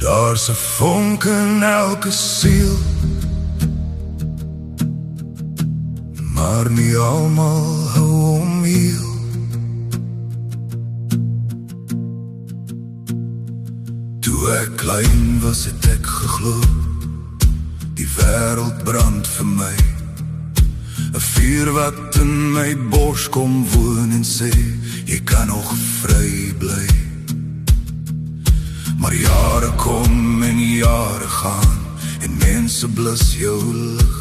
Daar's 'n vonk in elke siel, maar nie almal hou hom heel. Toe ek klein was het ek geglo, die wêreld brand vir my. 'n vuur wat in my bors kom woon en sê, jy kan nog vry bly. Maar jare kom en jare gaan, en mense blus jou lig,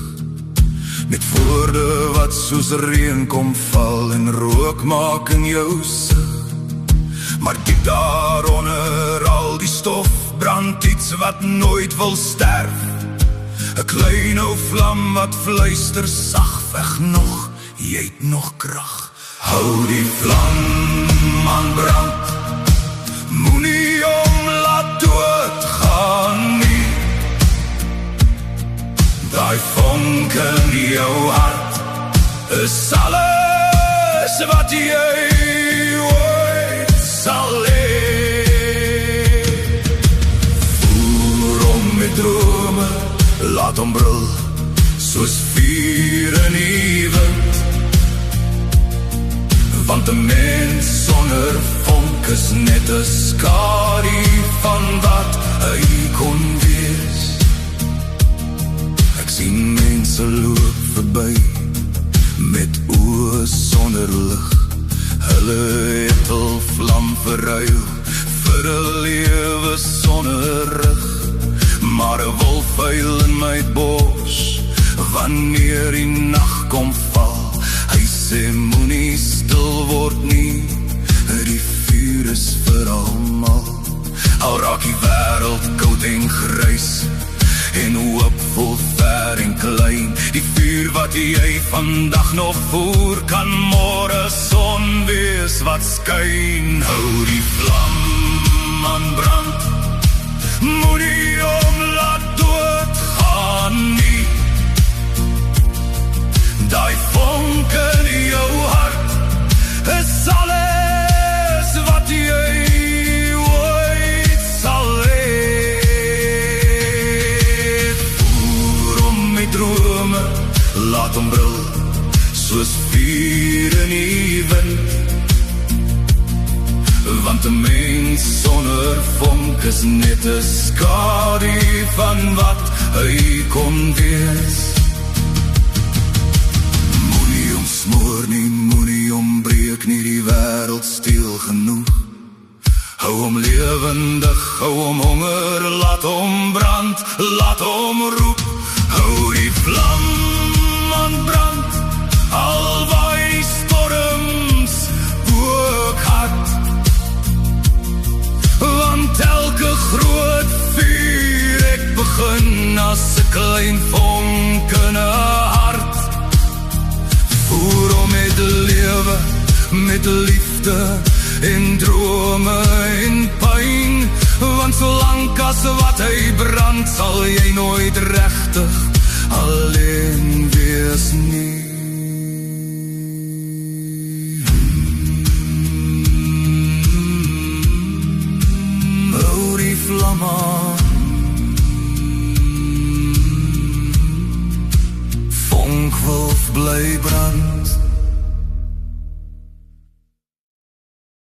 met woorde wat soos reën kom val, en rook maak in jou sig. Maar diep daaronder al die stof, brand iets wat nooit wil sterf. 'n klein ou vlam wat fluister sag, weg nog, jy het nog krag. Hou die vlam aan brand, moenie om laat doodgaan nie. Daai vonk in jou hart is alles wat jy ooit sal hê. Voer om met drome, laat hom brul, soos vuur in die wind. Want 'n mens sonder vonk is net 'n skadu van wat hy kon wees. Ek sien mense loop verby, met oë sonder lig. Hulle het al vlam verruil, vir 'n lewe sonder rug. Maar 'n wolf huil in my bos, wanneer die nag kom val. Hy sê moenie stil word nie, die vuur is vir almal. Al raak die wêreld koud en grys, en hoop vol ver en klein. Die vuur wat jy vandag nog voer, kan môre son wees wat skyn. Hou die vlam aan brand, moenie om laat doodgaan nie. Daai vonk in jou hart is alles wat jy ooit sal hê. Voer om met drome, laat hom brul, soos vuur in die wind. Want 'n mens sonder vonk is net 'n skadu van wat hy kon wees. Moenie omsmoor nie, moenie ombreek nie, die wêreld steel genoeg. Hou hom lewendig, hou hom honger, laat hom brand, laat hom roep. Hou die vlam aan brand, al waai die storms ook hard. Want elke groot vuur, ek begin as 'n klein vonk in 'n hart. Voer om met lewe, met liefde, en drome en pyn. Want solank as wat hy brand, sal jy nooit regtig alleen wees nie. Vlam aan, vonk wolf bly brand.